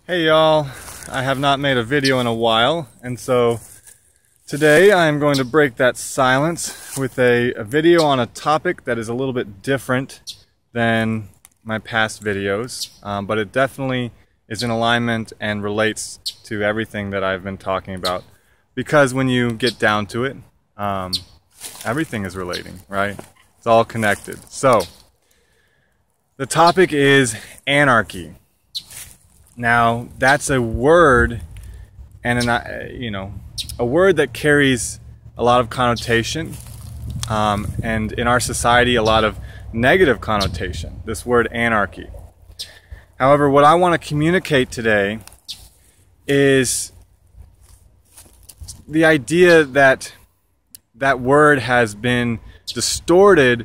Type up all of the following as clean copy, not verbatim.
Hey y'all, I have not made a video in a while, and so today I am going to break that silence with a video on a topic that is a little bit different than my past videos, but it definitely is in alignment and relates to everything that I've been talking about, because when you get down to it, everything is relating, right? It's all connected. So the topic is anarchy. Now, that's a word, and a word that carries a lot of connotation, and in our society, a lot of negative connotation. This word anarchy. However, what I want to communicate today is the idea that that word has been distorted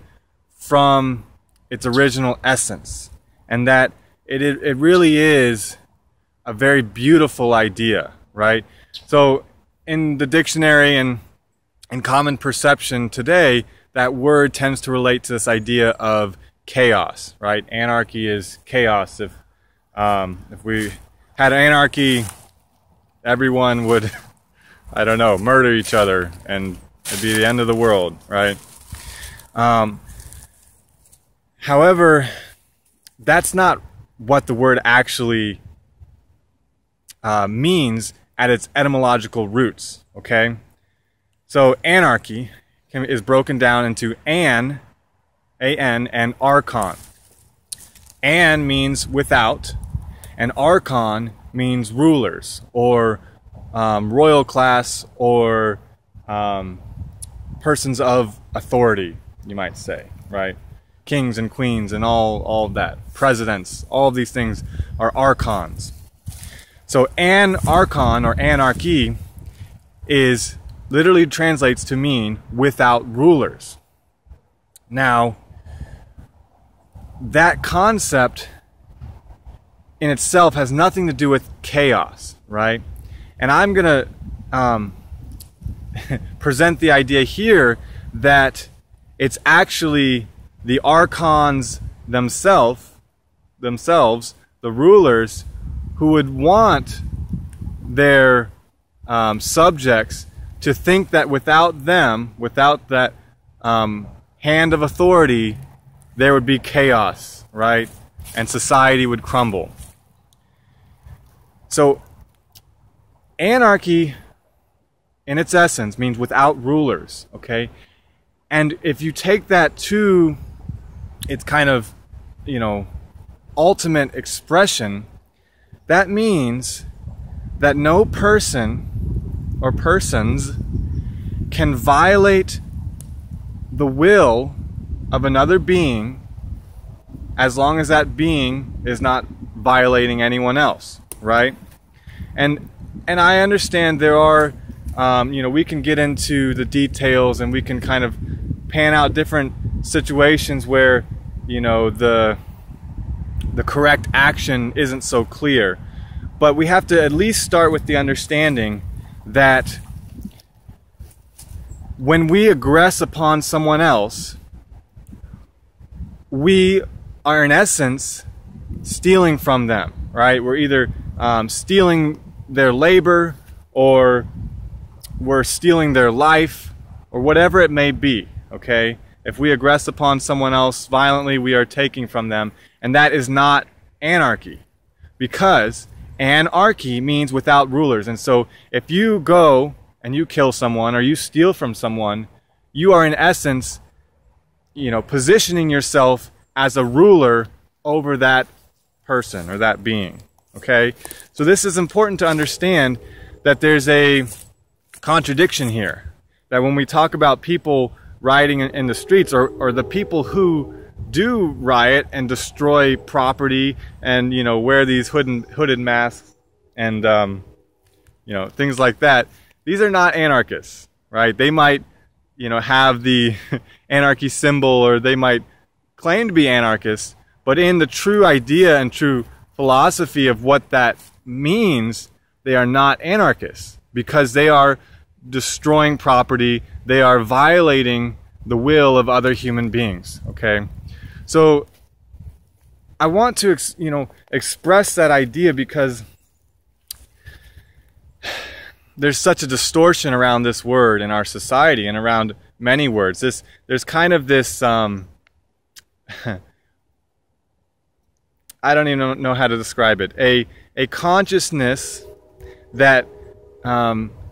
from its original essence, and that it really is a very beautiful idea, right? So in the dictionary and in common perception today, that word tends to relate to this idea of chaos, right? Anarchy is chaos. If we had anarchy, everyone would, I don't know, murder each other, and it'd be the end of the world, right? However, that's not what the word actually means at its etymological roots, okay? So anarchy is broken down into an, A-N, and archon. An means without, and archon means rulers, or royal class, or persons of authority, you might say, right? Kings and queens and all of that. Presidents, all of these things are archons. So an archon, or anarchy, is literally translates to mean without rulers. Now, that concept in itself has nothing to do with chaos, right? And I'm going to present the idea here that it's actually the archons themselves, the rulers, who would want their subjects to think that without them, without that hand of authority, there would be chaos, right? And society would crumble. So anarchy, in its essence, means without rulers, okay? And if you take that to its kind of, ultimate expression, that means that no person or persons can violate the will of another being as long as that being is not violating anyone else, right? And I understand there are, we can get into the details and we can kind of pan out different situations where, the correct action isn't so clear. But we have to at least start with the understanding that when we aggress upon someone else, we are in essence stealing from them, right? We're either stealing their labor, or we're stealing their life, or whatever it may be, okay? If we aggress upon someone else violently, we are taking from them, and that is not anarchy, because anarchy means without rulers. And so if you go and you kill someone or you steal from someone, you are in essence, positioning yourself as a ruler over that person or that being, okay? So this is important to understand, that there's a contradiction here, that when we talk about people rioting in the streets, or the people who do riot and destroy property and wear these hooded masks and things like that, these are not anarchists, right? They might have the anarchy symbol, or they might claim to be anarchists, but in the true idea and true philosophy of what that means, they are not anarchists, because they are destroying property, they are violating the will of other human beings, okay? So I want to express that idea, because there's such a distortion around this word in our society and around many words. There's kind of this I don't even know how to describe it. A consciousness that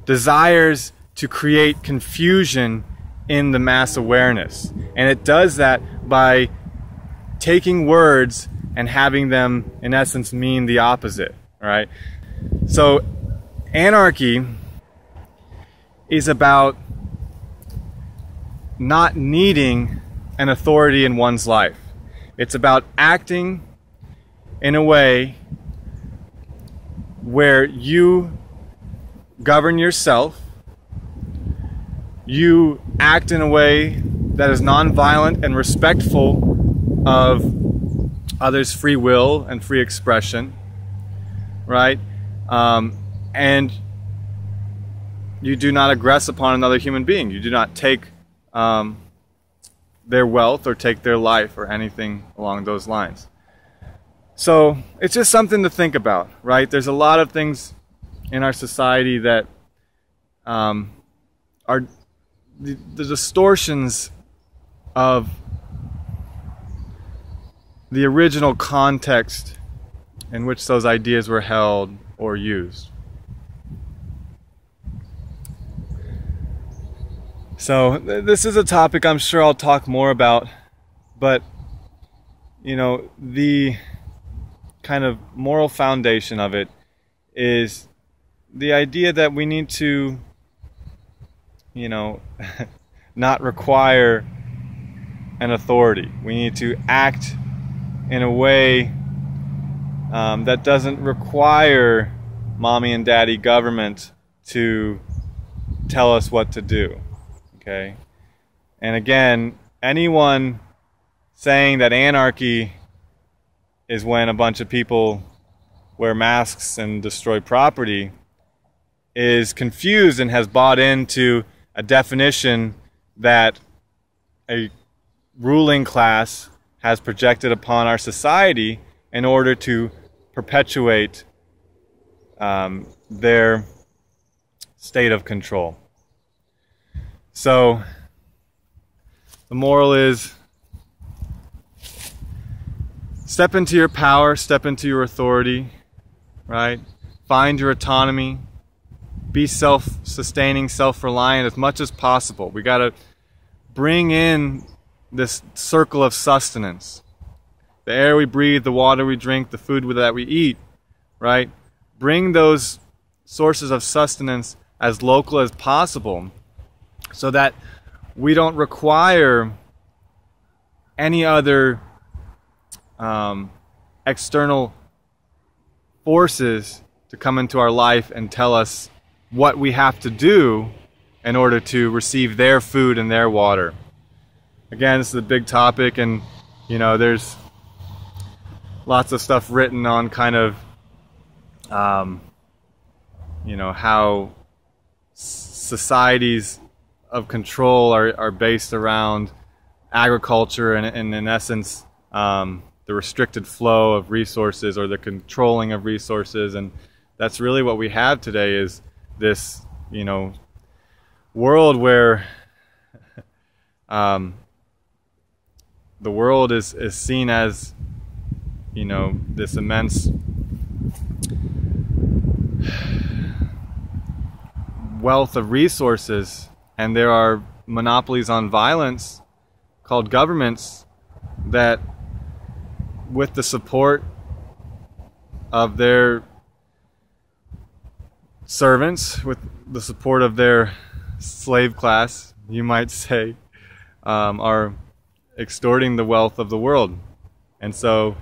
desires to create confusion in the mass awareness. And it does that by taking words and having them, in essence, mean the opposite, right? So, anarchy is about not needing an authority in one's life. It's about acting in a way where you govern yourself, you act in a way that is nonviolent and respectful of others' free will and free expression, right? And you do not aggress upon another human being. You do not take their wealth or take their life or anything along those lines. So it's just something to think about, right? There's a lot of things in our society that are the distortions of the original context in which those ideas were held or used. So this is a topic I'm sure I'll talk more about, but you know, the kind of moral foundation of it is the idea that we need to, you know, not require an authority. We need to act in a way that doesn't require mommy and daddy government to tell us what to do. Okay? And again, anyone saying that anarchy is when a bunch of people wear masks and destroy property is confused and has bought into a definition that a ruling class has projected upon our society in order to perpetuate their state of control. So the moral is, step into your power, step into your authority, right? Find your autonomy. Be self-sustaining, self-reliant as much as possible. We got to bring in this circle of sustenance. The air we breathe, the water we drink, the food that we eat, right? Bring those sources of sustenance as local as possible so that we don't require any other external forces to come into our life and tell us what we have to do in order to receive their food and their water. Again, this is a big topic, and you know, there's lots of stuff written on kind of you know, how societies of control are based around agriculture and in essence the restricted flow of resources or the controlling of resources. And that's really what we have today, is this, you know, world where the world is seen as, you know, this immense wealth of resources, and there are monopolies on violence called governments that, with the support of their servants, with the support of their slave class, you might say, are extorting the wealth of the world. And so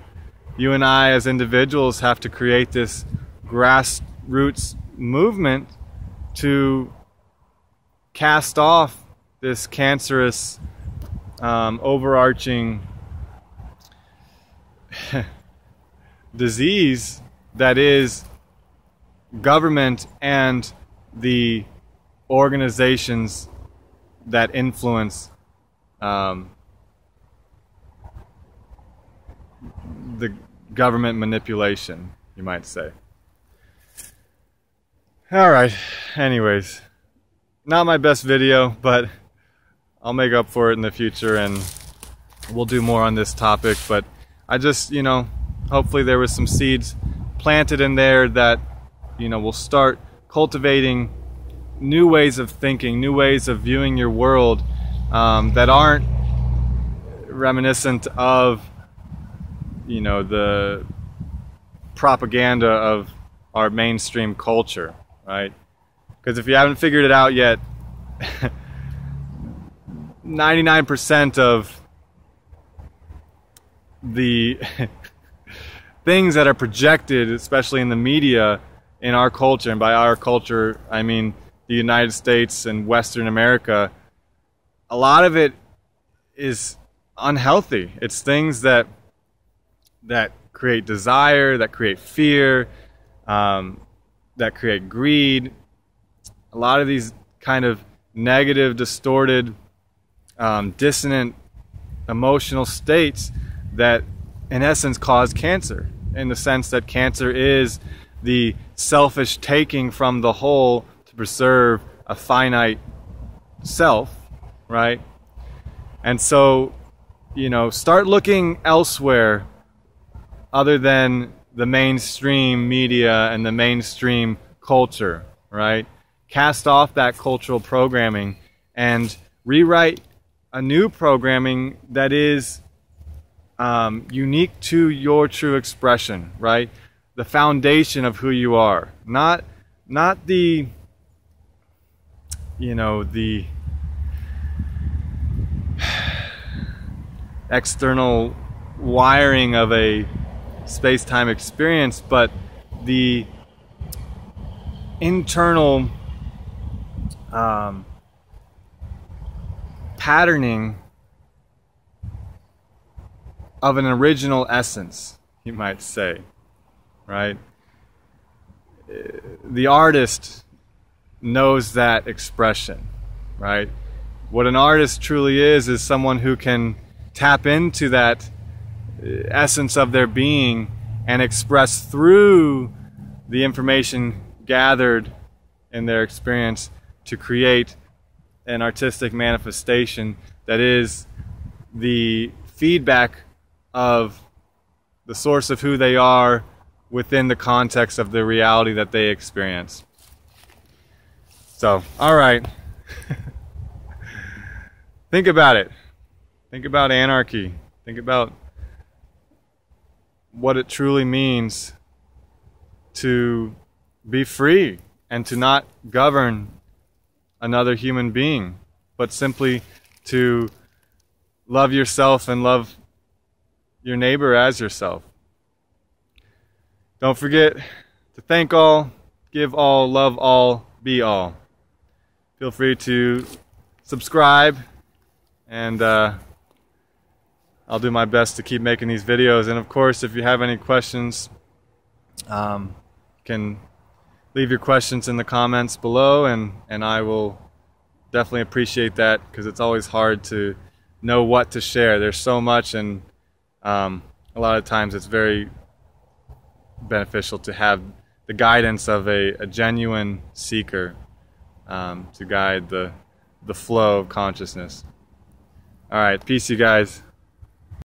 you and I as individuals have to create this grassroots movement to cast off this cancerous, overarching disease that is government and the organizations that influence the government manipulation, you might say. All right, anyways, not my best video, but I'll make up for it in the future and we'll do more on this topic. But I just, hopefully there was some seeds planted in there that, will start cultivating new ways of thinking, new ways of viewing your world that aren't reminiscent of, the propaganda of our mainstream culture, right? Because if you haven't figured it out yet, 99% of the things that are projected, especially in the media, in our culture, and by our culture, I mean the United States and Western America, a lot of it is unhealthy. It's things that create desire, that create fear, that create greed. A lot of these kind of negative, distorted, dissonant emotional states that in essence cause cancer, in the sense that cancer is the selfish taking from the whole to preserve a finite self, right? And so, start looking elsewhere other than the mainstream media and the mainstream culture, right? Cast off that cultural programming and rewrite a new programming that is unique to your true expression, right? The foundation of who you are, not the the external wiring of a space-time experience, but the internal patterning of an original essence, you might say, right? The artist knows that expression, right? What an artist truly is someone who can tap into that essence of their being and express through the information gathered in their experience to create an artistic manifestation that is the feedback of the source of who they are within the context of the reality that they experience. So, all right. Think about it. Think about anarchy. Think about what it truly means to be free and to not govern another human being, but simply to love yourself and love your neighbor as yourself. Don't forget to thank all, give all, love all, be all. Feel free to subscribe, and I'll do my best to keep making these videos. And of course, if you have any questions, you can leave your questions in the comments below, and I will definitely appreciate that, because it's always hard to know what to share. There's so much, and a lot of times it's very beneficial to have the guidance of a genuine seeker to guide the flow of consciousness. All right, peace, you guys.